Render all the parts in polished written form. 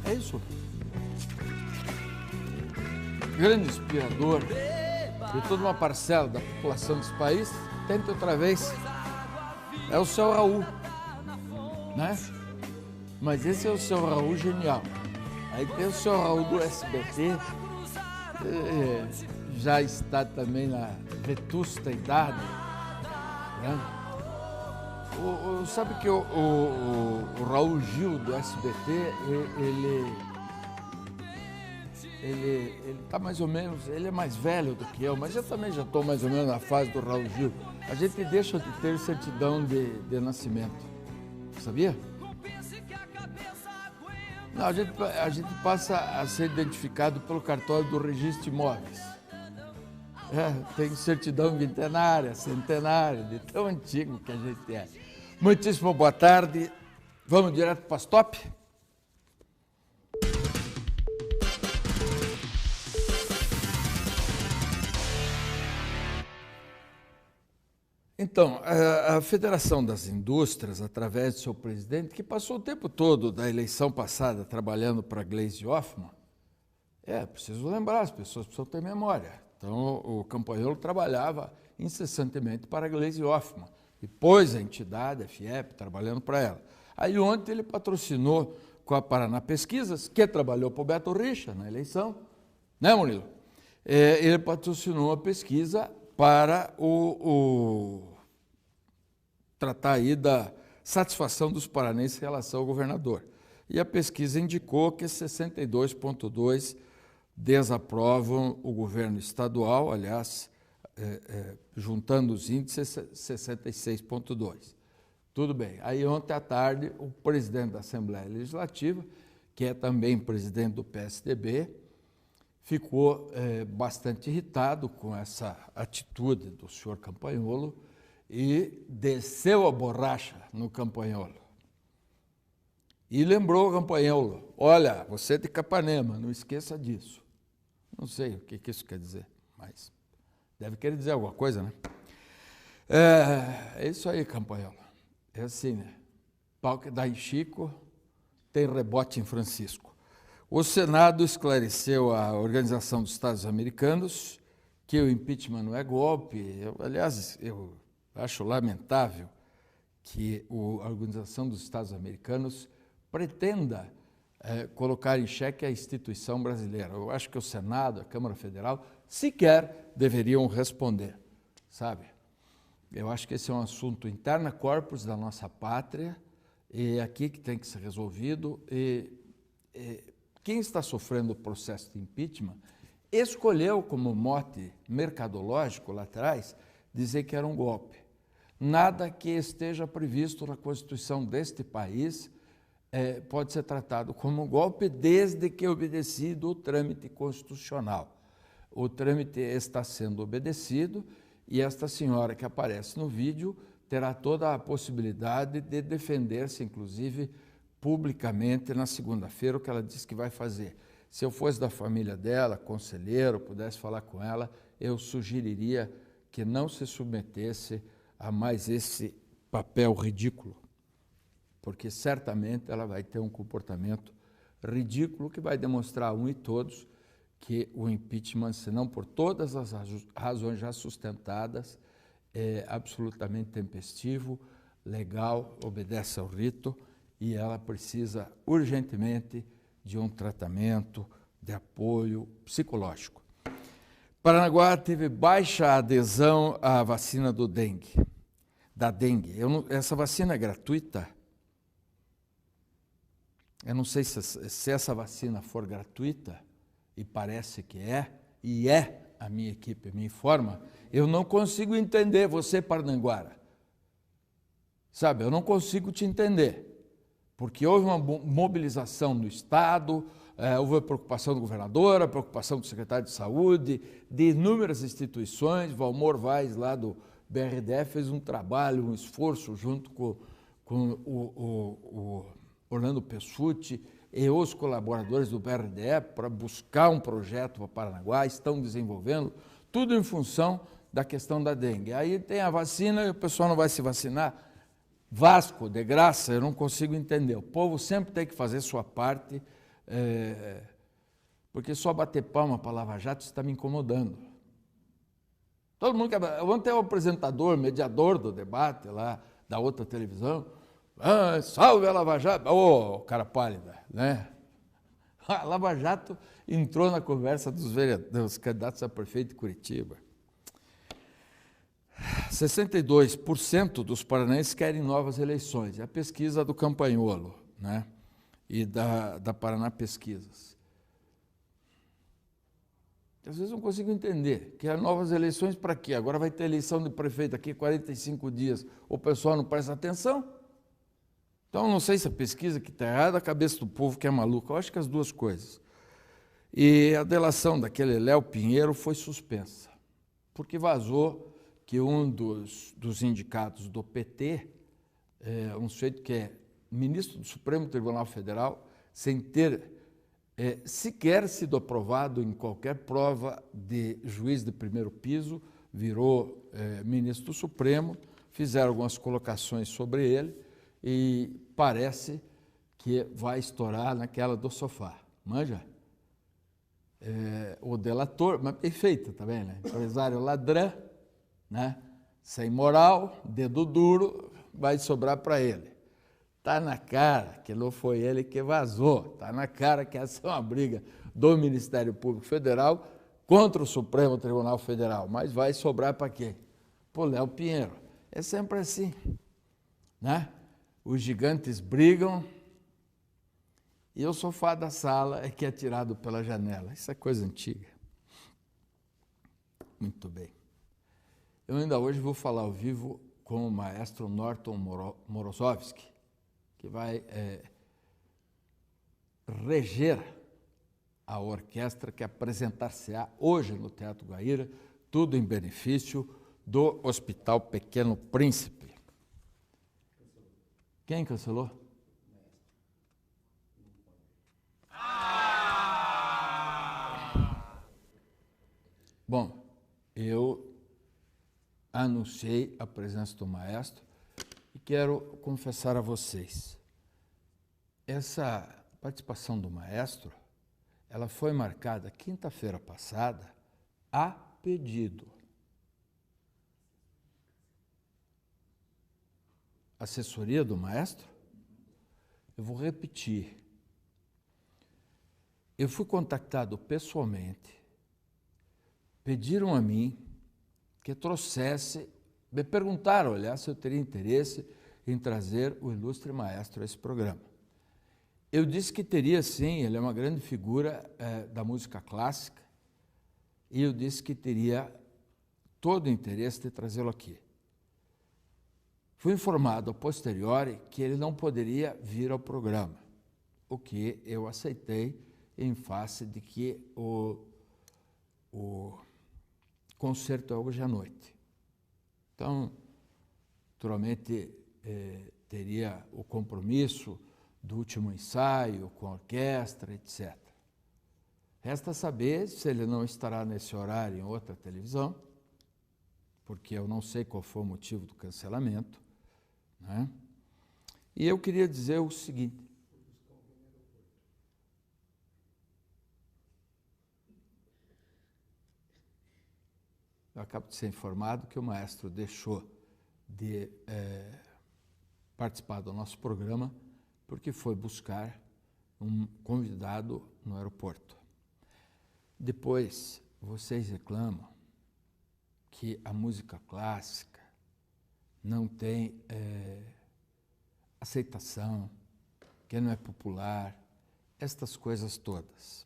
É isso. Grande inspirador de toda uma parcela da população desse país, tenta outra vez, é o seu Raul, né? Mas esse é o seu Raul genial. Aí tem o seu Raul do SBT, já está também na vetusta idade, né? Sabe que o Raul Gil do SBT, ele está mais ou menos, ele é mais velho do que eu, mas eu também já estou mais ou menos na fase do Raul Gil. A gente deixa de ter certidão de nascimento, sabia? Não, a gente passa a ser identificado pelo cartório do registro de imóveis. Tem certidão vintenária, centenária, de tão antigo que a gente é. Muitíssimo boa tarde. Vamos direto para as top? Então, a Federação das Indústrias, através do seu presidente, que passou o tempo todo da eleição passada trabalhando para Gleisi Hoffmann, preciso lembrar, as pessoas precisam ter memória. Então, o Campanholo trabalhava incessantemente para a Gleisi Hoffmann, e pôs a entidade, a FIEP, trabalhando para ela. Aí ontem ele patrocinou com a Paraná Pesquisas, que trabalhou para o Beto Richa na eleição, né, Murilo? Ele patrocinou a pesquisa para tratar aí da satisfação dos paranenses em relação ao governador. E a pesquisa indicou que 62,2% desaprovam o governo estadual, aliás, juntando os índices, 66,2%. Tudo bem. Aí ontem à tarde, o presidente da Assembleia Legislativa, que é também presidente do PSDB, ficou bastante irritado com essa atitude do senhor Campanholo e desceu a borracha no Campanholo. E lembrou o Campanholo: olha, você é de Capanema, não esqueça disso. Não sei o que isso quer dizer, mas deve querer dizer alguma coisa, né? É isso aí, Campanholo. É assim, né? Pau que dá em Chico, tem rebote em Francisco. O Senado esclareceu à Organização dos Estados Americanos que o impeachment não é golpe. Aliás, eu acho lamentável que a Organização dos Estados Americanos pretenda colocar em xeque a instituição brasileira. Eu acho que o Senado, a Câmara Federal, sequer deveriam responder, sabe? Eu acho que esse é um assunto interna corpus da nossa pátria, e é aqui que tem que ser resolvido. Quem está sofrendo o processo de impeachment escolheu como mote mercadológico lá atrás dizer que era um golpe. Nada que esteja previsto na Constituição deste país pode ser tratado como um golpe desde que obedecido o trâmite constitucional. O trâmite está sendo obedecido e esta senhora que aparece no vídeo terá toda a possibilidade de defender-se, inclusive, publicamente na segunda-feira, o que ela disse que vai fazer. Se eu fosse da família dela, conselheiro, pudesse falar com ela, eu sugeriria que não se submetesse a mais esse papel ridículo, porque certamente ela vai ter um comportamento ridículo que vai demonstrar a um e todos que o impeachment, se não por todas as razões já sustentadas, é absolutamente tempestivo, legal, obedece ao rito, e ela precisa urgentemente de um tratamento de apoio psicológico. Paranaguá teve baixa adesão à vacina da dengue. Essa vacina é gratuita? Eu não sei se essa vacina for gratuita, e parece que a minha equipe me informa, eu não consigo entender você, Paranaguara. Sabe, eu não consigo te entender. Porque houve uma mobilização do Estado, houve a preocupação do governador, a preocupação do secretário de Saúde, de inúmeras instituições. Valmor Vaz, lá do BRDF, fez um trabalho, um esforço junto com o Orlando Pessutti e os colaboradores do BRDF para buscar um projeto para Paranaguá, estão desenvolvendo, tudo em função da questão da dengue. Aí tem a vacina e o pessoal não vai se vacinar. Vasco, de graça, eu não consigo entender. O povo sempre tem que fazer sua parte porque só bater palma para Lava Jato está me incomodando. Todo mundo quer... Ontem o apresentador, mediador do debate lá, da outra televisão, salve a Lava Jato, ô, cara pálida, né? A Lava Jato entrou na conversa dos candidatos a prefeito de Curitiba. 62% dos paranaenses querem novas eleições. É a pesquisa do Campanholo, né? E da Paraná Pesquisas. Às vezes eu não consigo entender. Quer novas eleições para quê? Agora vai ter eleição de prefeito aqui 45 dias. O pessoal não presta atenção? Então, não sei se a pesquisa que está errada, a cabeça do povo que é maluca. Eu acho que as duas coisas. E a delação daquele Léo Pinheiro foi suspensa, porque vazou que um dos indicados do PT, um sujeito que é ministro do Supremo Tribunal Federal, sem ter sequer sido aprovado em qualquer prova de juiz de primeiro piso, virou ministro do Supremo, fizeram algumas colocações sobre ele e parece que vai estourar naquela do sofá. Manja? O delator, mas perfeita também, né? Empresário ladrão, né? Sem moral, dedo duro, vai sobrar para ele. Está na cara que não foi ele que vazou, está na cara que essa é uma briga do Ministério Público Federal contra o Supremo Tribunal Federal, mas vai sobrar para quem? Para o Léo Pinheiro. É sempre assim, né? Os gigantes brigam e o sofá da sala é que é tirado pela janela. Isso é coisa antiga. Muito bem. Eu ainda hoje vou falar ao vivo com o maestro Norton Morozovski, que vai reger a orquestra que apresentar-se-á hoje no Teatro Guaíra, tudo em benefício do Hospital Pequeno Príncipe. Quem cancelou? Bom, eu anunciei a presença do maestro e quero confessar a vocês, essa participação do maestro, ela foi marcada quinta-feira passada a pedido. Assessoria do maestro? Eu vou repetir. Eu fui contactado pessoalmente, pediram a mim que trouxesse, me perguntaram, aliás, se eu teria interesse em trazer o ilustre maestro a esse programa. Eu disse que teria sim, ele é uma grande figura da música clássica, e eu disse que teria todo o interesse de trazê-lo aqui. Fui informado a posteriori que ele não poderia vir ao programa, o que eu aceitei em face de que o concerto é hoje à noite. Então, naturalmente, teria o compromisso do último ensaio com a orquestra, etc. Resta saber se ele não estará nesse horário em outra televisão, porque eu não sei qual foi o motivo do cancelamento, né? E eu queria dizer o seguinte: eu acabo de ser informado que o maestro deixou de participar do nosso programa porque foi buscar um convidado no aeroporto. Depois, vocês reclamam que a música clássica não tem aceitação, que não é popular, estas coisas todas.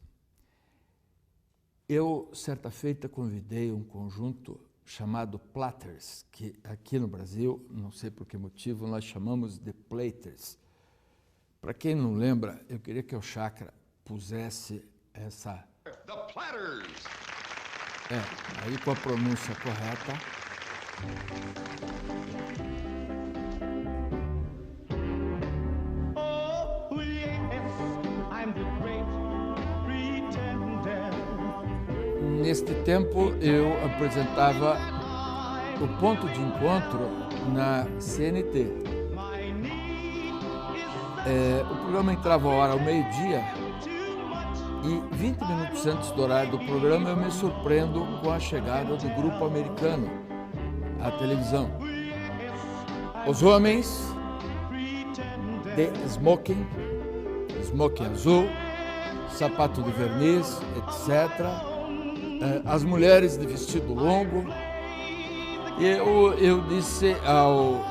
Eu, certa feita, convidei um conjunto chamado Platters, que aqui no Brasil, não sei por que motivo, nós chamamos de Platers. Para quem não lembra, eu queria que o Chakra pusesse essa... The Platters! Aí com a pronúncia correta. Neste tempo, eu apresentava o Ponto de Encontro na CNT. O programa entrava a hora ao meio-dia E 20 minutos antes do horário do programa, eu me surpreendo com a chegada do grupo americano à televisão. Os homens de smoking azul, sapato de verniz, etc. As mulheres de vestido longo. E eu disse ao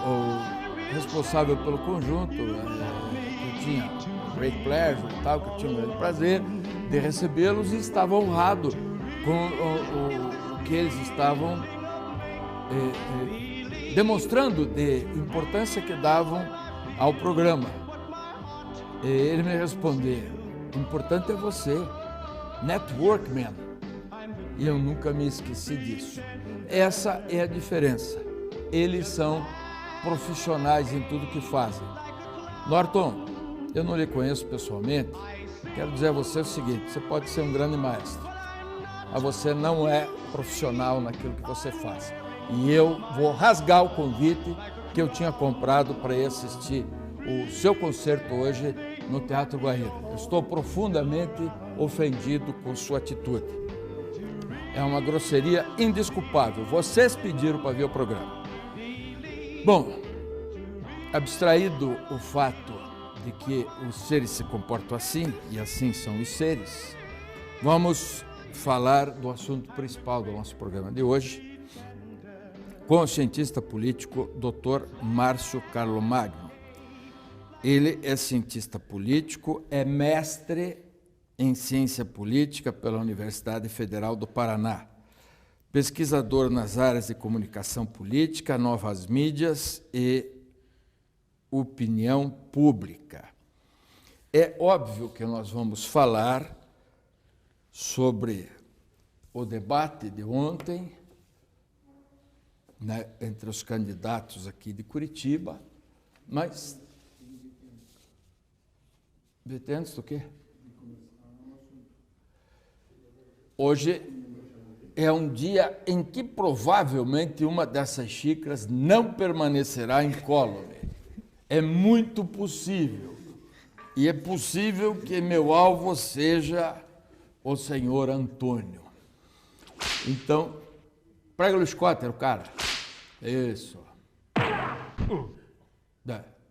responsável pelo conjunto, que eu tinha great pleasure e tal, que eu tinha um grande prazer de recebê-los, e estava honrado com o que eles estavam demonstrando de importância que davam ao programa. E ele me respondeu: importante é você, network man. E eu nunca me esqueci disso. Essa é a diferença. Eles são profissionais em tudo que fazem. Norton, eu não lhe conheço pessoalmente. Quero dizer a você o seguinte: você pode ser um grande maestro, mas você não é profissional naquilo que você faz. E eu vou rasgar o convite que eu tinha comprado para ir assistir o seu concerto hoje no Teatro Guaíra. Eu estou profundamente ofendido com sua atitude. É uma grosseria indesculpável. Vocês pediram para ver o programa. Bom, abstraído o fato de que os seres se comportam assim, e assim são os seres, vamos falar do assunto principal do nosso programa de hoje, com o cientista político Dr. Márcio Carlomagno. Ele é cientista político, é mestre em ciência política pela Universidade Federal do Paraná, pesquisador nas áreas de comunicação política, novas mídias e opinião pública. É óbvio que nós vamos falar sobre o debate de ontem, né, entre os candidatos aqui de Curitiba, mas... Antes do quê? Hoje é um dia em que provavelmente uma dessas xícaras não permanecerá incólume. É muito possível. E é possível que meu alvo seja o senhor Antônio. Então, prega o Scott, o cara. Isso.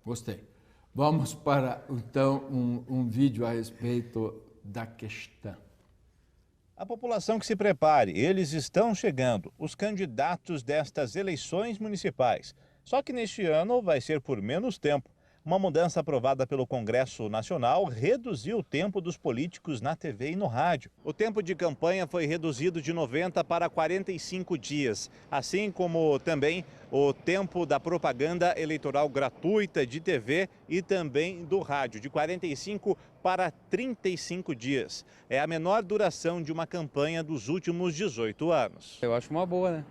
Gostei. Vamos para, então, um vídeo a respeito da questão. A população que se prepare, eles estão chegando, os candidatos destas eleições municipais. Só que neste ano vai ser por menos tempo. Uma mudança aprovada pelo Congresso Nacional reduziu o tempo dos políticos na TV e no rádio. O tempo de campanha foi reduzido de 90 para 45 dias, assim como também o tempo da propaganda eleitoral gratuita de TV e também do rádio, de 45 para 35 dias. É a menor duração de uma campanha dos últimos 18 anos. Eu acho uma boa, né?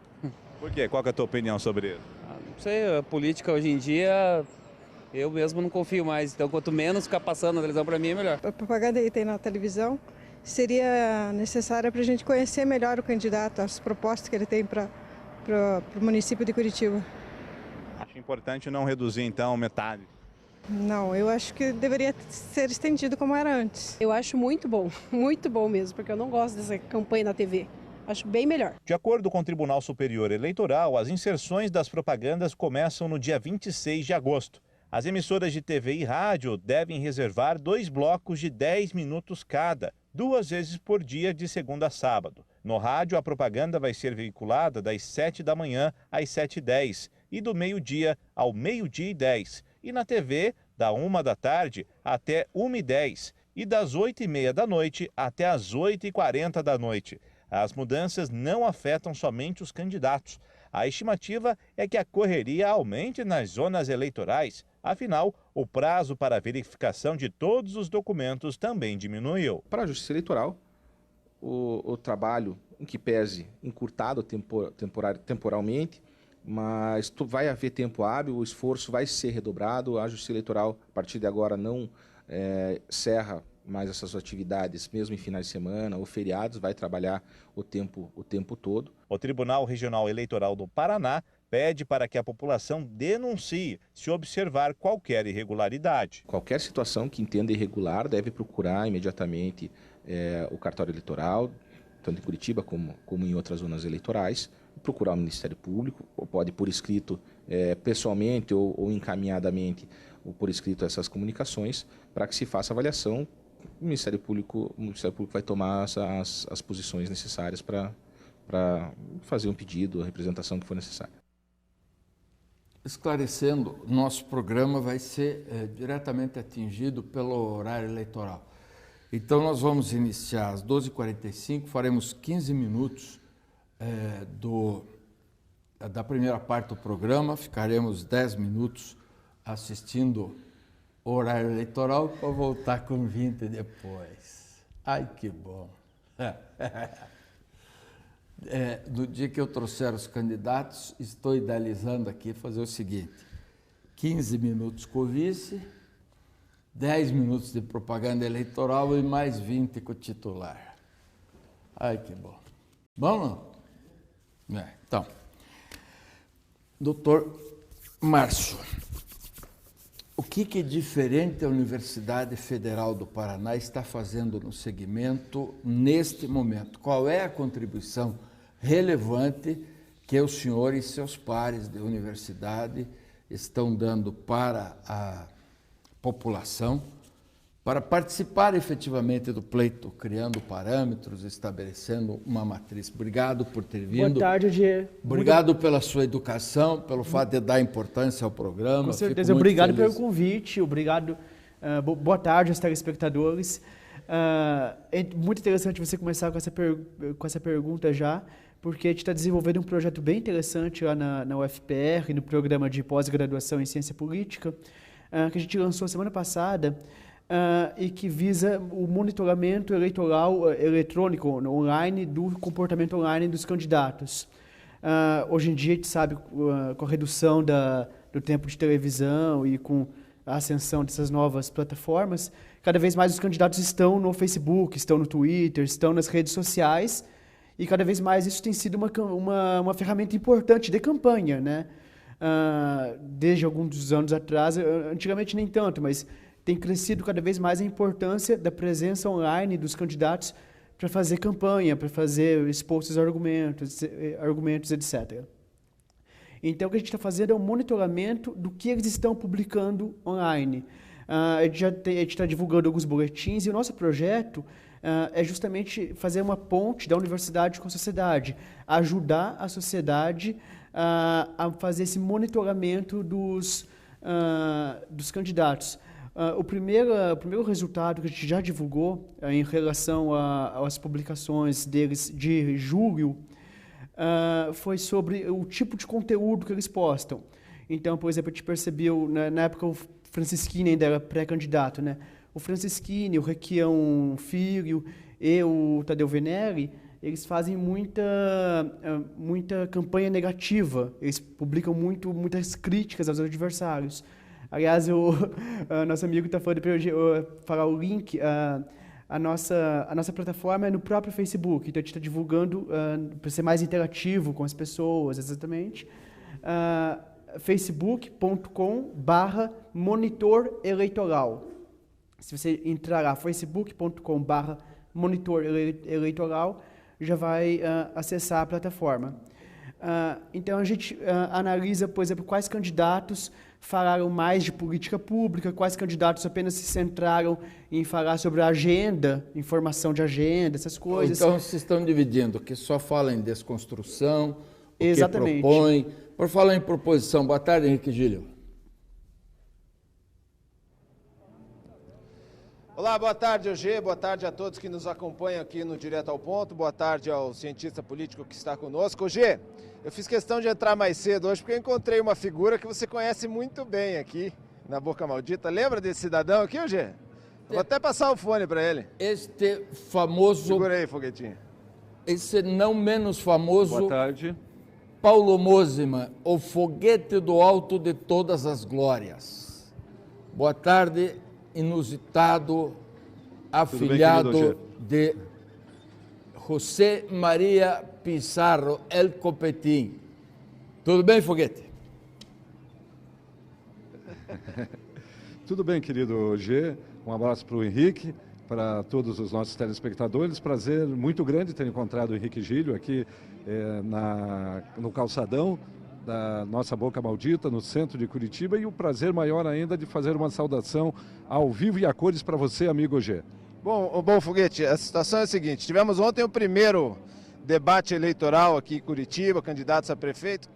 Por quê? Qual que é a tua opinião sobre isso? Não sei, a política hoje em dia, eu mesmo não confio mais. Então, quanto menos ficar passando na televisão, para mim é melhor. A propaganda que tem na televisão seria necessária para a gente conhecer melhor o candidato, as propostas que ele tem para o município de Curitiba. Acho importante não reduzir, então, metade. Não, eu acho que deveria ser estendido como era antes. Eu acho muito bom mesmo, porque eu não gosto dessa campanha na TV. Acho bem melhor. De acordo com o Tribunal Superior Eleitoral, as inserções das propagandas começam no dia 26 de agosto. As emissoras de TV e rádio devem reservar 2 blocos de 10 minutos cada, 2 vezes por dia, de segunda a sábado. No rádio, a propaganda vai ser veiculada das 7 da manhã às 7h10 e do meio-dia ao 12h10. E na TV, da 1 da tarde até 1h10 e das 8h30 da noite até as 8h40 da noite. As mudanças não afetam somente os candidatos. A estimativa é que a correria aumente nas zonas eleitorais. Afinal, o prazo para a verificação de todos os documentos também diminuiu. Para a Justiça Eleitoral, o trabalho, em que pese encurtado temporalmente, mas vai haver tempo hábil, o esforço vai ser redobrado. A Justiça Eleitoral, a partir de agora, não cerra mais essas atividades, mesmo em finais de semana ou feriados, vai trabalhar o tempo todo. O Tribunal Regional Eleitoral do Paraná pede para que a população denuncie se observar qualquer irregularidade. Qualquer situação que entenda irregular deve procurar imediatamente o cartório eleitoral, tanto em Curitiba como em outras zonas eleitorais, procurar o Ministério Público, ou pode por escrito, pessoalmente ou encaminhadamente, ou por escrito essas comunicações, para que se faça avaliação. O Ministério Público vai tomar as posições necessárias para fazer um pedido, a representação que for necessária. Esclarecendo, nosso programa vai ser diretamente atingido pelo horário eleitoral. Então, nós vamos iniciar às 12h45, faremos 15 minutos da primeira parte do programa, ficaremos 10 minutos assistindo o horário eleitoral para voltar com 20 depois. Ai, que bom! No dia que eu trouxer os candidatos, estou idealizando aqui fazer o seguinte: 15 minutos com o vice, 10 minutos de propaganda eleitoral e mais 20 com o titular. Ai, que bom. Bom, não? Então, doutor Márcio, o que diferente a Universidade Federal do Paraná está fazendo no segmento neste momento? Qual é a contribuição relevante que o senhor e seus pares de universidade estão dando para a população para participar efetivamente do pleito, criando parâmetros, estabelecendo uma matriz? Obrigado por ter vindo. Boa tarde, Diego. Obrigado pela sua educação, pelo fato de dar importância ao programa. Com certeza. Obrigado pelo convite. Obrigado. Boa tarde aos telespectadores. É muito interessante você começar com essa pergunta já, porque a gente está desenvolvendo um projeto bem interessante lá na UFPR, no programa de pós-graduação em Ciência Política, que a gente lançou semana passada, e que visa o monitoramento eleitoral eletrônico online do comportamento online dos candidatos. Hoje em dia, a gente sabe, com a redução do tempo de televisão e com a ascensão dessas novas plataformas, cada vez mais os candidatos estão no Facebook, estão no Twitter, estão nas redes sociais, e cada vez mais isso tem sido uma ferramenta importante de campanha, né? Desde alguns anos atrás, antigamente nem tanto, mas tem crescido cada vez mais a importância da presença online dos candidatos para fazer campanha, para expor seus argumentos, etc. Então, o que a gente está fazendo é um monitoramento do que eles estão publicando online. A gente está divulgando alguns boletins e o nosso projeto é justamente fazer uma ponte da universidade com a sociedade, ajudar a sociedade a fazer esse monitoramento dos candidatos. O primeiro resultado que a gente já divulgou em relação às publicações deles de julho foi sobre o tipo de conteúdo que eles postam. Então, por exemplo, a gente percebeu, na época o Francisquini ainda era pré-candidato, né? O Francisquini, o Requião Filho e o Tadeu Venere, eles fazem muita campanha negativa, eles publicam muitas críticas aos adversários. Aliás, nosso amigo está falando para eu falar o link. A nossa plataforma é no próprio Facebook, então a gente está divulgando para ser mais interativo com as pessoas, exatamente. facebook.com/monitor eleitoral. Se você entrar lá, facebook.com/monitor eleitoral, já vai acessar a plataforma. Então, a gente analisa, por exemplo, quais candidatos falaram mais de política pública, quais candidatos apenas se centraram em falar sobre a agenda, informação de agenda, essas coisas. Então, vocês estão dividindo, que só fala em desconstrução, o Exatamente. Que propõe. Por falar em proposição, boa tarde, Henrique Gílio. Olá, boa tarde, Eugê, boa tarde a todos que nos acompanham aqui no Direto ao Ponto, boa tarde ao cientista político que está conosco. Eugê, eu fiz questão de entrar mais cedo hoje porque eu encontrei uma figura que você conhece muito bem aqui na Boca Maldita. Lembra desse cidadão aqui, Eugê? Vou até passar o fone para ele. Este famoso... Segura aí, Foguetinho. Esse não menos famoso... Boa tarde. Paulo Mosima, o foguete do alto de todas as glórias. Boa tarde, inusitado, afilhado de José Maria Pizarro El Copetim. Tudo bem, foguete? Tudo bem, querido G. Um abraço para o Henrique, para todos os nossos telespectadores. Prazer muito grande ter encontrado o Henrique Gílio aqui no calçadão da nossa Boca Maldita, no centro de Curitiba, e o prazer maior ainda de fazer uma saudação ao vivo e a cores para você, amigo G. Bom, Foguete, a situação é a seguinte: tivemos ontem o primeiro debate eleitoral aqui em Curitiba, candidatos a prefeito.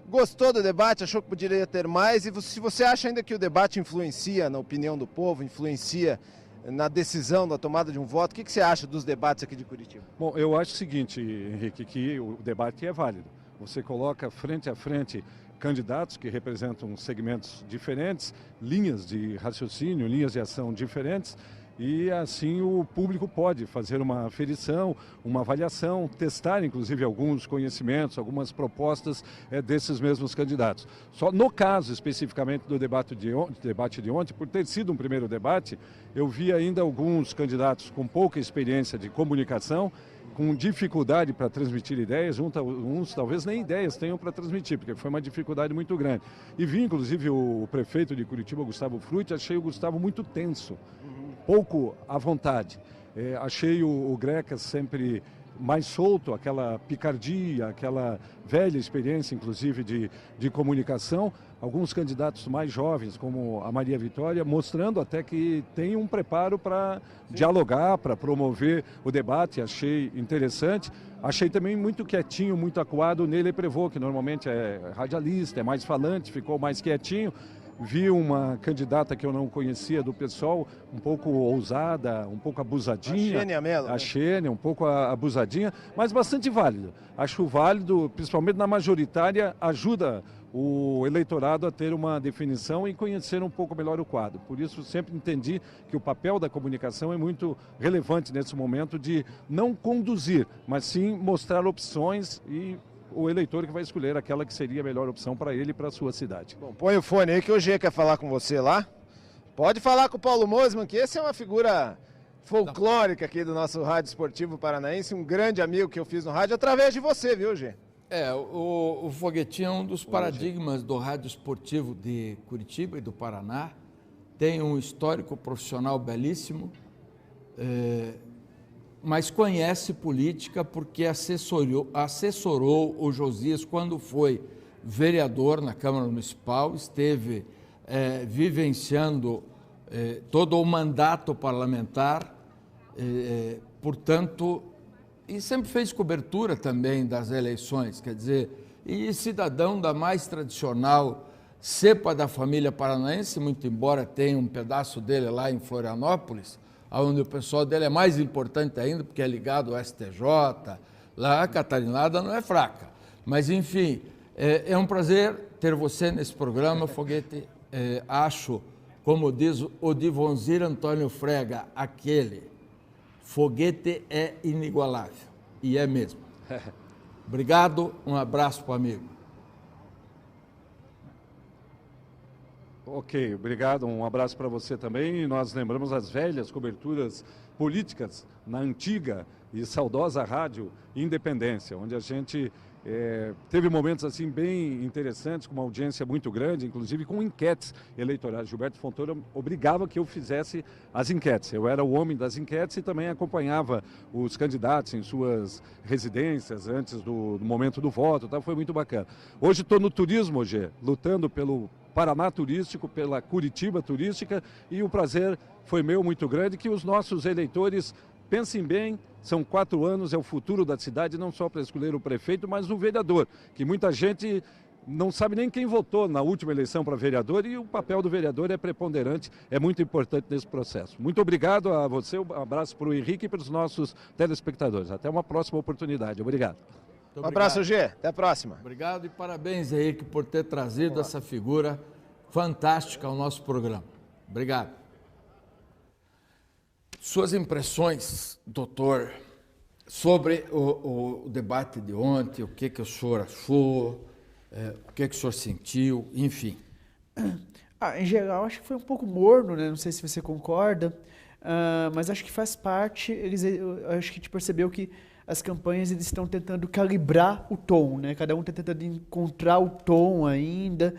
Gostou do debate? Achou que poderia ter mais? E se você acha ainda que o debate influencia na opinião do povo, influencia na decisão da tomada de um voto, o que você acha dos debates aqui de Curitiba? Bom, eu acho o seguinte, Henrique, que o debate é válido. Você coloca frente a frente candidatos que representam segmentos diferentes, linhas de raciocínio, linhas de ação diferentes, e assim o público pode fazer uma aferição, uma avaliação, testar inclusive alguns conhecimentos, algumas propostas desses mesmos candidatos. Só no caso especificamente do debate de ontem, por ter sido um primeiro debate, eu vi ainda alguns candidatos com pouca experiência de comunicação, com dificuldade para transmitir ideias, uns talvez nem ideias tenham para transmitir, porque foi uma dificuldade muito grande. E vi, inclusive, o prefeito de Curitiba, Gustavo Frutti, achei o Gustavo muito tenso, pouco à vontade. Achei o Greca sempre mais solto, aquela picardia, aquela velha experiência, inclusive, de comunicação. Alguns candidatos mais jovens, como a Maria Vitória, mostrando até que tem um preparo para dialogar, para promover o debate. Achei interessante. Achei também muito quietinho, muito acuado Nele Prevô, que normalmente é radialista, é mais falante, ficou mais quietinho. Vi uma candidata que eu não conhecia do PSOL, um pouco ousada, um pouco abusadinha. A Xênia Mello. A Xênia, um pouco abusadinha, mas bastante válido. Acho válido, principalmente na majoritária, ajuda o eleitorado a ter uma definição e conhecer um pouco melhor o quadro. Por isso, sempre entendi que o papel da comunicação é muito relevante nesse momento de não conduzir, mas sim mostrar opções e o eleitor que vai escolher aquela que seria a melhor opção para ele e para a sua cidade. Bom, põe o fone aí que o G quer falar com você lá. Pode falar com o Paulo Mosman, que esse é uma figura folclórica aqui do nosso rádio esportivo paranaense, um grande amigo que eu fiz no rádio através de você, viu, G? O Foguetinho é um dos paradigmas do rádio esportivo de Curitiba e do Paraná. Tem um histórico profissional belíssimo, mas conhece política porque assessorou o Josias quando foi vereador na Câmara Municipal, esteve vivenciando todo o mandato parlamentar, portanto, e sempre fez cobertura também das eleições, quer dizer, e cidadão da mais tradicional cepa da família paranaense, muito embora tenha um pedaço dele lá em Florianópolis, onde o pessoal dele é mais importante ainda, porque é ligado ao STJ, lá a catarinada não é fraca. Mas, enfim, é um prazer ter você nesse programa, Foguete. Acho, como diz o Divonzir Antônio Frega, aquele, Foguete é inigualável, e é mesmo. Obrigado, um abraço para o amigo. Ok, obrigado, um abraço para você também. Nós lembramos as velhas coberturas políticas na antiga e saudosa Rádio Independência, onde a gente teve momentos assim bem interessantes, com uma audiência muito grande, inclusive com enquetes eleitorais. Gilberto Fontoura obrigava que eu fizesse as enquetes. Eu era o homem das enquetes e também acompanhava os candidatos em suas residências antes do momento do voto. Tá? Foi muito bacana. Hoje estou no turismo, Gê, lutando pelo Paraná turístico, pela Curitiba turística, e o prazer foi meu muito grande que os nossos eleitores pensem bem. São 4 anos, é o futuro da cidade, não só para escolher o prefeito, mas o vereador, que muita gente não sabe nem quem votou na última eleição para vereador, e o papel do vereador é preponderante, é muito importante nesse processo. Muito obrigado a você, um abraço para o Henrique e para os nossos telespectadores. Até uma próxima oportunidade. Obrigado. Um abraço, G. Até a próxima. Obrigado e parabéns, Henrique, por ter trazido essa figura fantástica ao nosso programa. Obrigado. Suas impressões, doutor, sobre o debate de ontem, o que o senhor achou, o que o senhor sentiu, enfim. Em geral, acho que foi um pouco morno, né? Não sei se você concorda, mas acho que faz parte. Acho que a gente percebeu que as campanhas eles estão tentando calibrar o tom, né? Cada um está tentando encontrar o tom ainda.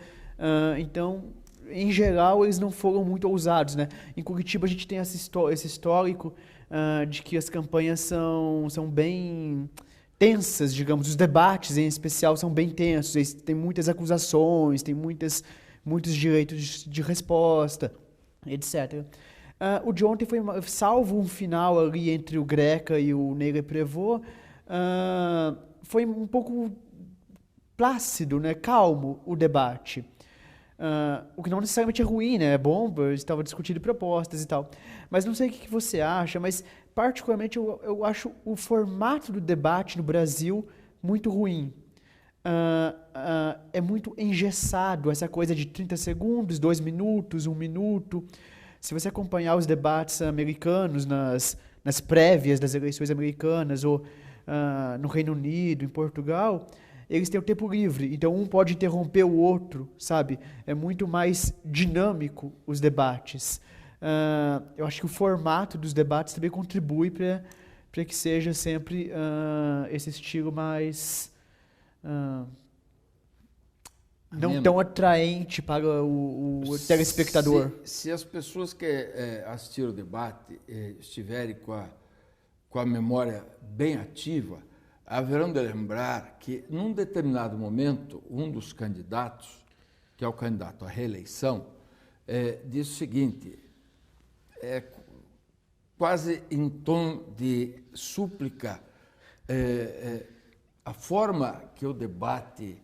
Então, em geral, eles não foram muito ousados, né? Em Curitiba a gente tem esse histórico de que as campanhas são bem tensas, digamos. Os debates, em especial, são bem tensos. Tem muitas acusações, tem muitos direitos de resposta, etc. O de ontem foi, salvo um final ali entre o Greca e o Ney Le Prévost, foi um pouco plácido, né? Calmo o debate. O que não necessariamente é ruim, né? É bom, eles estavam discutindo propostas e tal. Mas não sei o que você acha, mas particularmente eu acho o formato do debate no Brasil muito ruim. É muito engessado, essa coisa de 30 segundos, 2 minutos, 1 minuto. Se você acompanhar os debates americanos nas prévias das eleições americanas, ou no Reino Unido, em Portugal, eles têm o tempo livre, então um pode interromper o outro, sabe? É muito mais dinâmico os debates. Eu acho que o formato dos debates também contribui para que seja sempre esse estilo mais não tão atraente para o telespectador. Se as pessoas que assistiram o debate estiverem com a memória bem ativa, haverão de lembrar que, num determinado momento, um dos candidatos, que é o candidato à reeleição, disse o seguinte, quase em tom de súplica, a forma que o debate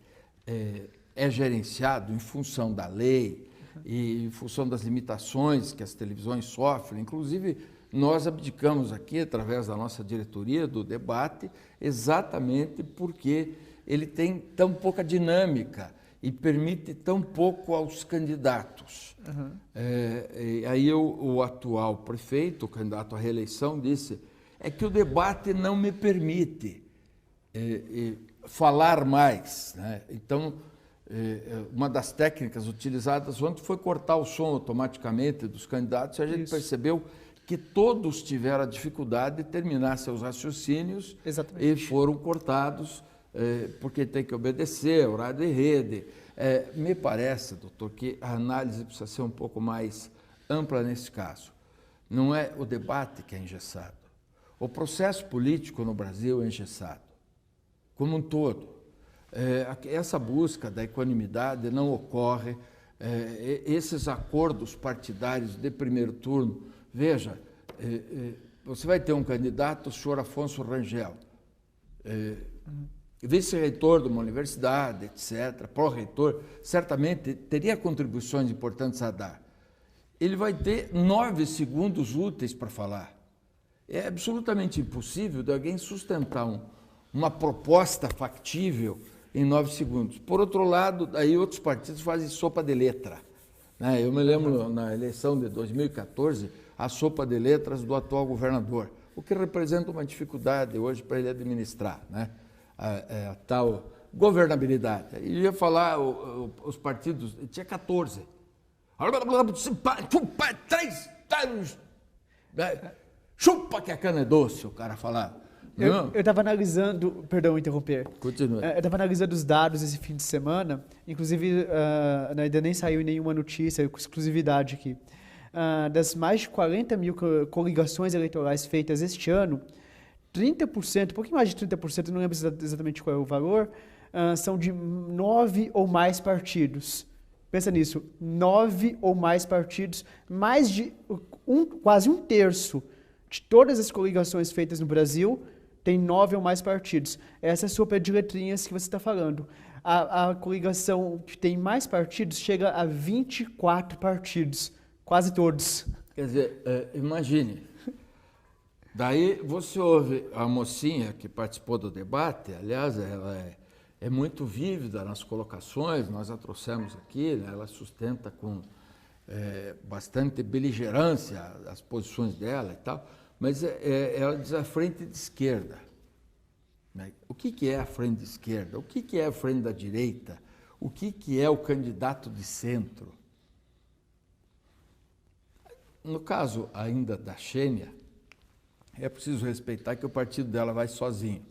é gerenciado em função da lei e em função das limitações que as televisões sofrem, inclusive nós abdicamos aqui, através da nossa diretoria, do debate, exatamente porque ele tem tão pouca dinâmica e permite tão pouco aos candidatos. E aí o atual prefeito, o candidato à reeleição, disse que o debate não me permite falar mais, né? Então, uma das técnicas utilizadas ontem foi cortar o som automaticamente dos candidatos, e a gente percebeu que todos tiveram a dificuldade de terminar seus raciocínios. Exatamente. E foram cortados, porque tem que obedecer, horário de rede. Me parece, doutor, que a análise precisa ser um pouco mais ampla nesse caso. Não é o debate que é engessado. O processo político no Brasil é engessado, como um todo. Essa busca da equanimidade não ocorre. Esses acordos partidários de primeiro turno, veja, você vai ter um candidato, o senhor Afonso Rangel, vice-reitor de uma universidade, etc., pró-reitor, certamente teria contribuições importantes a dar. Ele vai ter 9 segundos úteis para falar. É absolutamente impossível de alguém sustentar uma proposta factível em 9 segundos. Por outro lado, aí outros partidos fazem sopa de letra, né? Eu me lembro, na eleição de 2014, a sopa de letras do atual governador, o que representa uma dificuldade hoje para ele administrar, né? A tal governabilidade. Ele ia falar, os partidos, tinha 14. 3, chupa que a cana é doce, o cara falava. Eu estava analisando, perdão interromper. Continua. Eu estava analisando os dados esse fim de semana, inclusive ainda nem saiu nenhuma notícia com exclusividade aqui. Das mais de 40 mil coligações eleitorais feitas este ano, 30%, um pouquinho mais de 30%, não lembro exatamente qual é o valor, são de 9 ou mais partidos. Pensa nisso, 9 ou mais partidos, mais de quase um terço de todas as coligações feitas no Brasil tem 9 ou mais partidos. Essa é a sopa de letrinhas que você está falando. A coligação que tem mais partidos chega a 24 partidos, quase todos. Quer dizer, imagine, daí você ouve a mocinha que participou do debate, aliás, ela é muito vívida nas colocações, nós a trouxemos aqui, né? Ela sustenta com bastante beligerância as posições dela e tal, mas ela diz a frente de esquerda. Né? O que é a frente de esquerda? O que é a frente da direita? O que é o candidato de centro? No caso ainda da Xênia, é preciso respeitar que o partido dela vai sozinho.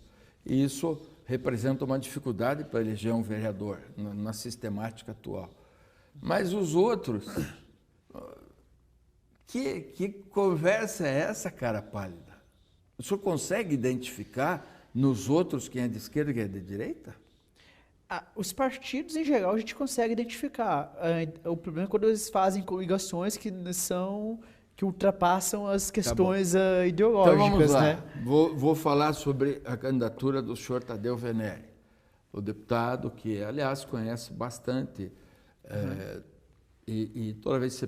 E isso representa uma dificuldade para eleger um vereador na sistemática atual. Mas os outros... Que conversa é essa, cara pálida? O senhor consegue identificar nos outros quem é de esquerda e quem é de direita? Os partidos, em geral, a gente consegue identificar. O problema é quando eles fazem coligações que ultrapassam as questões ideológicas. Então vamos lá. Né? Vou falar sobre a candidatura do senhor Tadeu Venere, o deputado que, aliás, conhece bastante e toda vez que se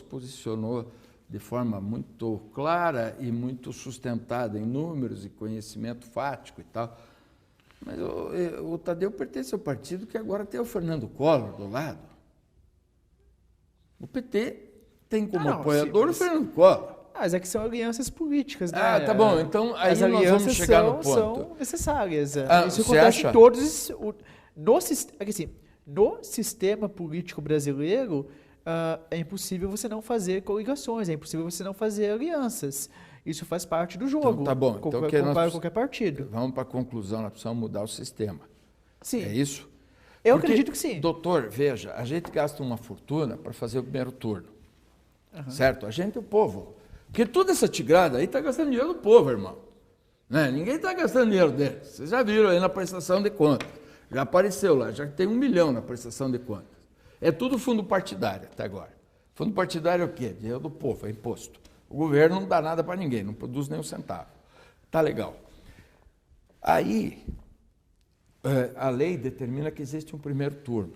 posicionou de forma muito clara e muito sustentada em números e conhecimento fático e tal. Mas o Tadeu pertence ao partido que agora tem o Fernando Collor do lado. O PT tem como apoiador o Fernando Collor. Mas é que são alianças políticas, né? Tá bom. Então, aí nós vamos chegar no ponto. São necessárias. Isso você acontece acha? em todos... No sistema político brasileiro, é impossível você não fazer coligações, é impossível você não fazer alianças. Isso faz parte do jogo. Então, tá bom. Então, qualquer partido. Vamos para a conclusão, nós precisamos mudar o sistema. Sim. É isso? Eu acredito que sim. Doutor, veja, a gente gasta uma fortuna para fazer o primeiro turno. Certo? A gente, o povo. Porque toda essa tigrada aí está gastando dinheiro do povo, irmão. Né? Ninguém está gastando dinheiro deles. Vocês já viram aí na prestação de contas. Já apareceu lá, já tem 1 milhão na prestação de contas. É tudo fundo partidário até agora. Fundo partidário é o quê? Dinheiro do povo, é imposto. O governo não dá nada para ninguém, não produz nem um centavo. Tá legal. Aí, a lei determina que existe um primeiro turno.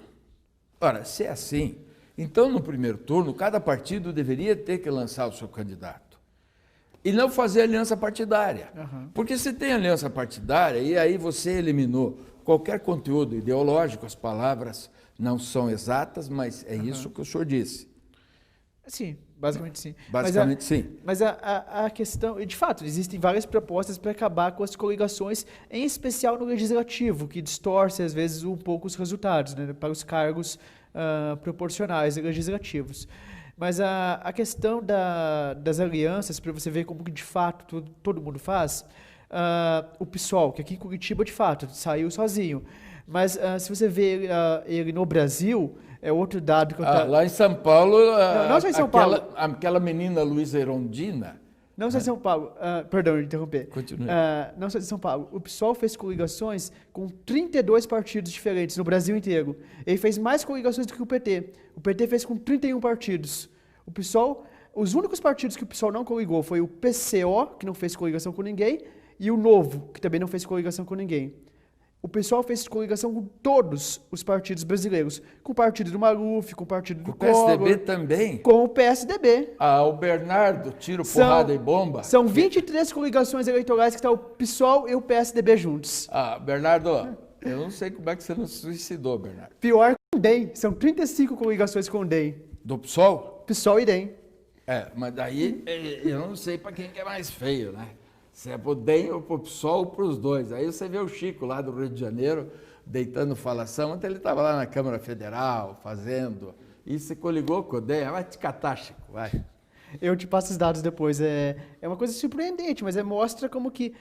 Ora, se é assim, então no primeiro turno, cada partido deveria ter que lançar o seu candidato. E não fazer aliança partidária. Porque se tem aliança partidária, e aí você eliminou qualquer conteúdo ideológico, as palavras não são exatas, mas é isso que o senhor disse. Sim, basicamente sim. Basicamente sim. Mas a questão, de fato, existem várias propostas para acabar com as coligações, em especial no legislativo, que distorce às vezes um pouco os resultados, né, para os cargos proporcionais legislativos. Mas a questão das alianças, para você ver como que de fato todo mundo faz, o PSOL, que aqui em Curitiba de fato saiu sozinho, mas se você vê ele no Brasil, é outro dado que eu lá em São Paulo, não só em São Paulo. Aquela menina Luísa Erondina. Não só em São Paulo, perdão de interromper. Continue. Não só em São Paulo. O PSOL fez coligações com 32 partidos diferentes no Brasil inteiro. Ele fez mais coligações do que o PT. O PT fez com 31 partidos. O PSOL, os únicos partidos que o PSOL não coligou foi o PCO, que não fez coligação com ninguém, e o Novo, que também não fez coligação com ninguém. O pessoal fez coligação com todos os partidos brasileiros. Com o partido do Maluf, com o partido do Collor. Com o PSDB também? Com o PSDB. O Bernardo, tiro, porrada e bomba? São 23 coligações eleitorais que estão o PSOL e o PSDB juntos. Bernardo, eu não sei como é que você não se suicidou, Bernardo. Pior que o DEM. São 35 coligações com o DEM. Do PSOL? PSOL e DEM. Mas daí eu não sei para quem que é mais feio, né? Se é pro DEM ou pro PSOL ou pros dois. Aí você vê o Chico lá do Rio de Janeiro deitando falação. Ontem ele estava lá na Câmara Federal fazendo. E se coligou com o DEM. Vai te catar, Chico, vai. Eu te passo os dados depois. É uma coisa surpreendente, mas mostra como que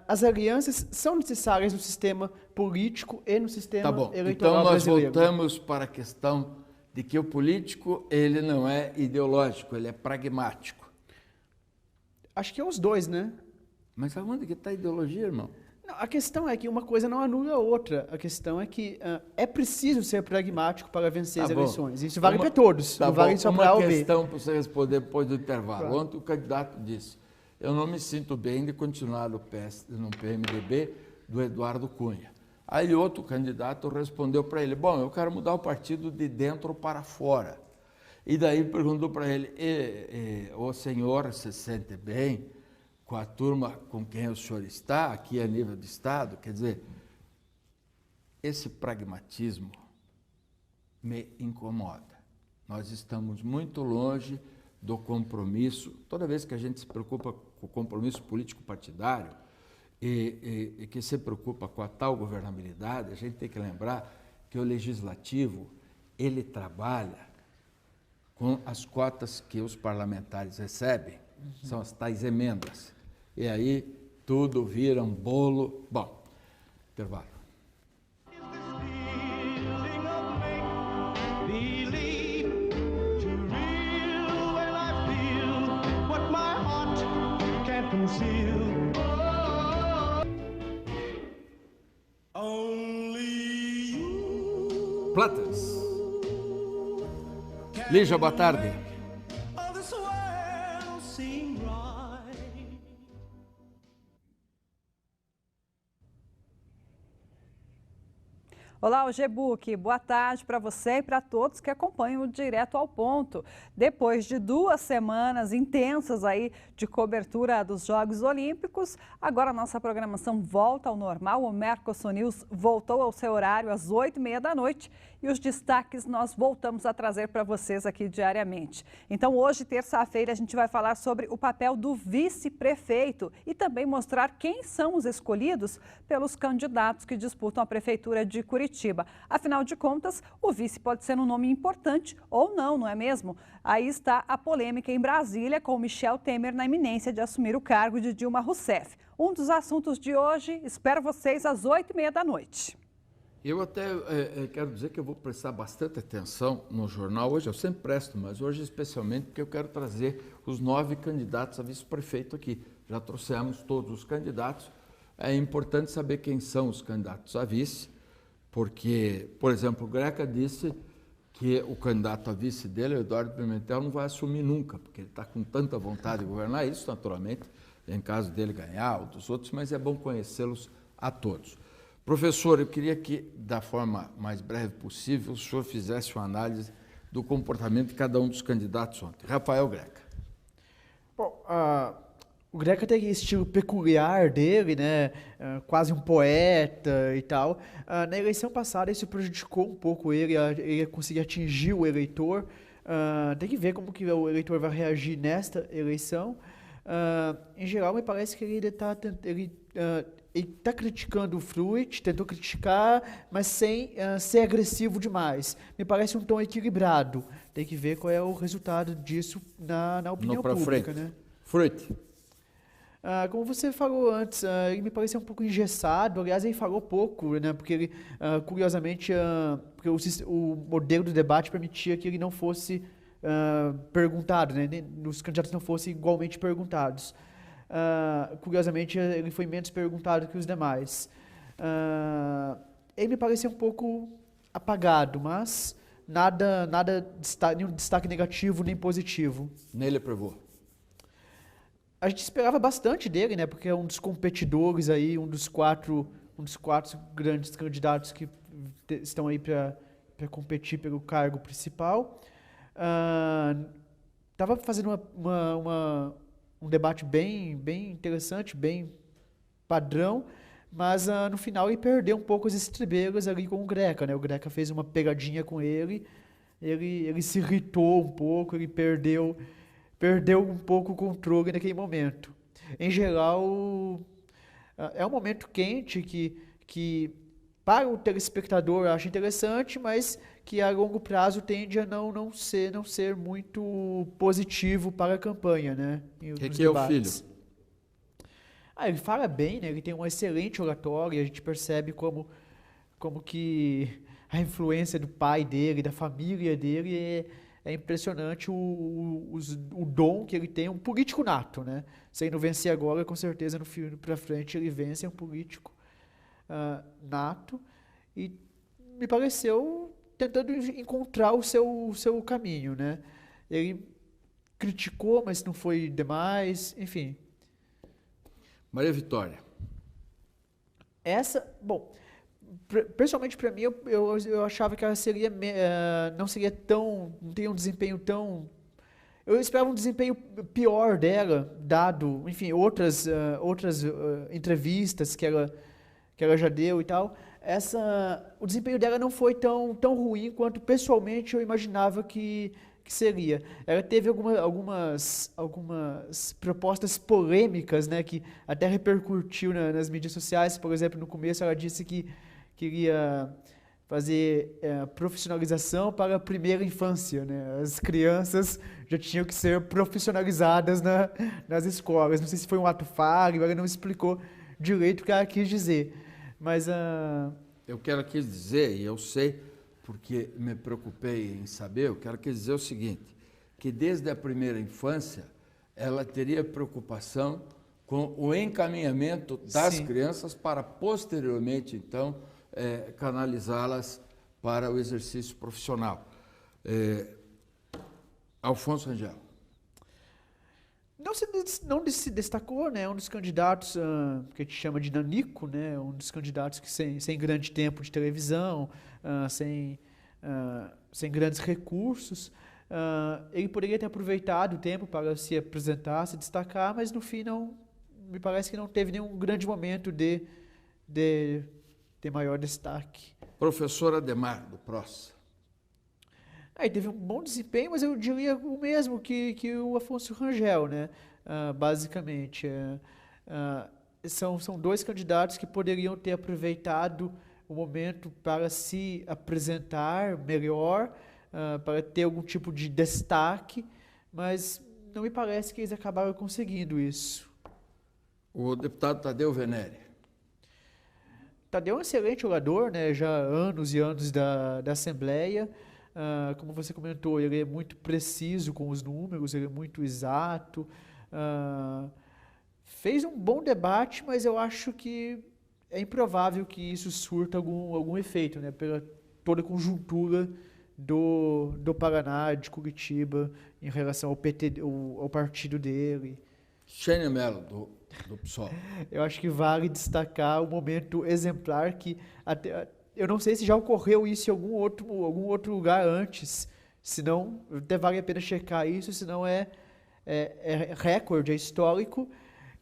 as alianças são necessárias no sistema político e no sistema eleitoral brasileiro. Então nós voltamos para a questão de que o político ele não é ideológico, ele é pragmático. Acho que é os dois, né? Mas aonde que está a ideologia, irmão? Não, a questão é que uma coisa não anula a outra. A questão é que é preciso ser pragmático para vencer as eleições. Isso vale para todos, não vale só para A ou B. Uma questão para você responder depois do intervalo. Claro. Ontem o candidato disse, eu não me sinto bem de continuar no PMDB do Eduardo Cunha. Aí outro candidato respondeu para ele, bom, eu quero mudar o partido de dentro para fora. E daí perguntou para ele, o senhor se sente bem com a turma com quem o senhor está, aqui a nível de Estado? Quer dizer, esse pragmatismo me incomoda. Nós estamos muito longe do compromisso, toda vez que a gente se preocupa com o compromisso político-partidário e que se preocupa com a tal governabilidade, a gente tem que lembrar que o legislativo, ele trabalha com as cotas que os parlamentares recebem, são as tais emendas. E aí tudo vira um bolo. Bom, intervalo. Platas. Lígia, boa tarde. Olá, Ogebook, boa tarde para você e para todos que acompanham o Direto ao Ponto. Depois de 2 semanas intensas aí de cobertura dos Jogos Olímpicos, agora a nossa programação volta ao normal. O Mercosul News voltou ao seu horário às 8h30 da noite e os destaques nós voltamos a trazer para vocês aqui diariamente. Então hoje, terça-feira, a gente vai falar sobre o papel do vice-prefeito e também mostrar quem são os escolhidos pelos candidatos que disputam a prefeitura de Curitiba. Afinal de contas, o vice pode ser um nome importante ou não, não é mesmo? Aí está a polêmica em Brasília com Michel Temer na iminência de assumir o cargo de Dilma Rousseff. Um dos assuntos de hoje, espero vocês às 8h30 da noite. Eu até quero dizer que eu vou prestar bastante atenção no jornal hoje, eu sempre presto, mas hoje especialmente porque eu quero trazer os 9 candidatos a vice-prefeito aqui. Já trouxemos todos os candidatos, é importante saber quem são os candidatos a vice, porque, por exemplo, o Greca disse que o candidato a vice dele, o Eduardo Pimentel, não vai assumir nunca, porque ele está com tanta vontade de governar, isso naturalmente, em caso dele ganhar ou dos outros, mas é bom conhecê-los a todos. Professor, eu queria que, da forma mais breve possível, o senhor fizesse uma análise do comportamento de cada um dos candidatos ontem. Rafael Greca. Bom, o Greca tem aquele estilo peculiar dele, né? Quase um poeta e tal. Na eleição passada, isso prejudicou um pouco ele conseguir atingir o eleitor. Tem que ver como que o eleitor vai reagir nesta eleição. Em geral, me parece que ele está criticando o Fruit, tentou criticar, mas sem ser agressivo demais. Me parece um tom equilibrado. Tem que ver qual é o resultado disso na opinião pública. Né? Fruit. Como você falou antes, ele me parecia um pouco engessado. Aliás, ele falou pouco, né? Porque ele, curiosamente, porque o modelo do debate permitia que ele não fosse perguntado, né? Os candidatos não fossem igualmente perguntados. Curiosamente, ele foi menos perguntado que os demais. Ele me parecia um pouco apagado, mas nenhum destaque negativo nem positivo. Nele aprovou. A gente esperava bastante dele, né? Porque é um dos competidores aí, um dos quatro grandes candidatos que estão aí para competir pelo cargo principal. Estava fazendo um debate bem interessante, bem padrão, mas no final ele perdeu um pouco as estribeiras ali com o Greca, né? O Greca fez uma pegadinha com ele se irritou um pouco, ele perdeu um pouco o controle naquele momento. Em geral, é um momento quente que para o telespectador acha interessante, mas que a longo prazo tende a não ser muito positivo para a campanha, né? Que é o filho? Ele fala bem, né? Ele tem uma excelente oratória, a gente percebe como que a influência do pai dele, da família dele é impressionante o dom que ele tem, um político nato, né? Se ele não vencer agora, com certeza no filme para frente ele vence, é um político nato, e me pareceu tentando encontrar o seu caminho, né? Ele criticou, mas não foi demais, enfim. Maria Vitória. Pessoalmente para mim, eu achava que ela não teria um desempenho tão... Eu esperava um desempenho pior dela, dado, enfim, outras entrevistas que ela já deu e tal. O desempenho dela não foi tão ruim quanto pessoalmente eu imaginava que seria. Ela teve algumas propostas polêmicas, né, que até repercutiu nas mídias sociais. Por exemplo, no começo ela disse que queria fazer profissionalização para a primeira infância, né? As crianças já tinham que ser profissionalizadas nas escolas. Não sei se foi um ato falho, ela não explicou direito o que ela quis dizer. Mas eu quero aqui dizer, e eu sei porque me preocupei em saber, eu quero aqui dizer o seguinte, que desde a primeira infância ela teria preocupação com o encaminhamento das crianças para posteriormente, então, canalizá-las para o exercício profissional. Alfonso Rangel. Não se destacou, né? Um dos candidatos que a gente chama de nanico, né? Um dos candidatos que sem grande tempo de televisão, sem grandes recursos. Ele poderia ter aproveitado o tempo para se apresentar, se destacar, mas no fim me parece que não teve nenhum grande momento de maior destaque. Professor Ademar, do PROS. Ele teve um bom desempenho, mas eu diria o mesmo que o Afonso Rangel, né? Basicamente. São dois candidatos que poderiam ter aproveitado o momento para se apresentar melhor, para ter algum tipo de destaque, mas não me parece que eles acabaram conseguindo isso. O deputado Tadeu Venere. Tadeu é um excelente orador, né? Já há anos e anos da Assembleia. Como você comentou, ele é muito preciso com os números, ele é muito exato. Fez um bom debate, mas eu acho que é improvável que isso surta algum efeito, né? Pela toda a conjuntura do Paraná, de Curitiba, em relação ao PT, ao partido dele. Xênia Mello, do PSOL. Eu acho que vale destacar o momento exemplar que eu não sei se já ocorreu isso em algum outro lugar antes, senão até vale a pena checar isso, senão é recorde, é histórico,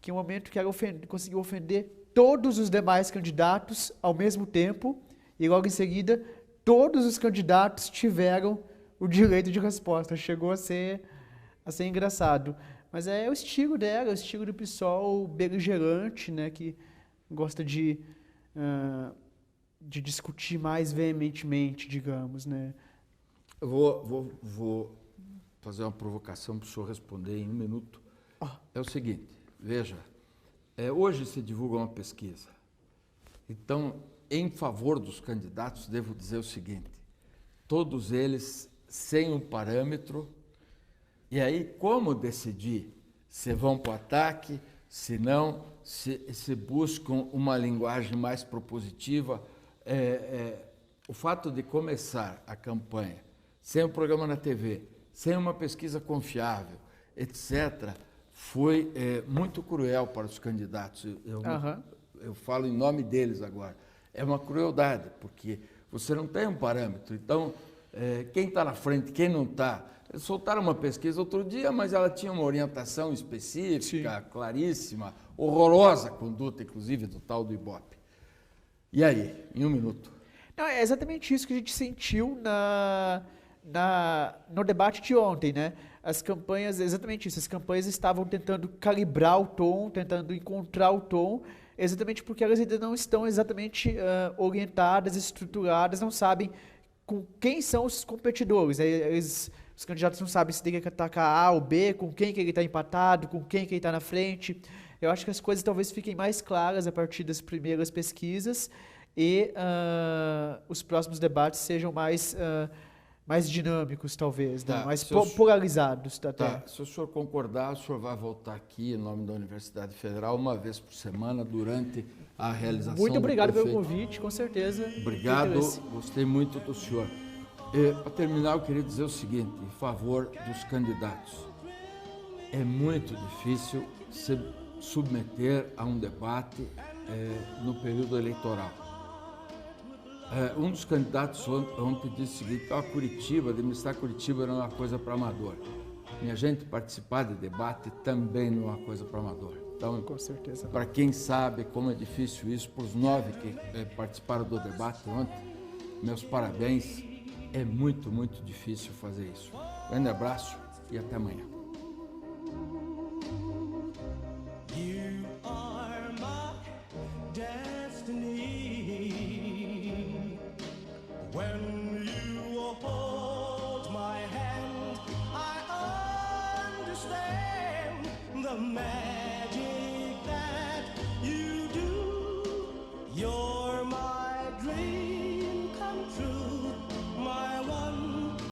que é um momento que ela conseguiu ofender todos os demais candidatos ao mesmo tempo, e logo em seguida todos os candidatos tiveram o direito de resposta. Chegou a ser engraçado. Mas é o estilo dela, o estilo do PSOL beligerante, né, que gosta de discutir mais veementemente, digamos, né? Eu vou fazer uma provocação para o senhor responder em um minuto. É o seguinte, veja, hoje se divulga uma pesquisa. Então, em favor dos candidatos, devo dizer o seguinte, todos eles sem um parâmetro. E aí, como decidir se vão para o ataque, se não, se buscam uma linguagem mais propositiva? O fato de começar a campanha sem um programa na TV, sem uma pesquisa confiável, etc., foi muito cruel para os candidatos. Eu falo em nome deles agora. É uma crueldade, porque você não tem um parâmetro. Então, quem está na frente, quem não está... Eles soltaram uma pesquisa outro dia, mas ela tinha uma orientação específica, claríssima, horrorosa a conduta, inclusive, do tal do Ibope. E aí, em um minuto? Não, é exatamente isso que a gente sentiu no debate de ontem, né? As campanhas, exatamente isso, as campanhas estavam tentando calibrar o tom, tentando encontrar o tom, exatamente porque elas ainda não estão exatamente orientadas, estruturadas, não sabem com quem são os competidores. Os candidatos não sabem se tem que atacar A ou B, com quem que ele está empatado, com quem que ele está na frente. Eu acho que as coisas talvez fiquem mais claras a partir das primeiras pesquisas e os próximos debates sejam mais dinâmicos, talvez, né? Mais polarizados. Até. Se o senhor concordar, o senhor vai voltar aqui em nome da Universidade Federal uma vez por semana durante a realização do Muito obrigado pelo convite, com certeza. Obrigado, gostei muito do senhor. Para terminar, eu queria dizer o seguinte, em favor dos candidatos. É muito difícil se submeter a um debate no período eleitoral. Um dos candidatos ontem disse o seguinte, Curitiba, administrar Curitiba não é uma coisa para amador. Minha gente, participar de debate também não é uma coisa para amador. Então, com certeza. Para quem sabe como é difícil isso, para os 9 que participaram do debate ontem, meus parabéns. É muito, muito difícil fazer isso. Grande abraço e até amanhã.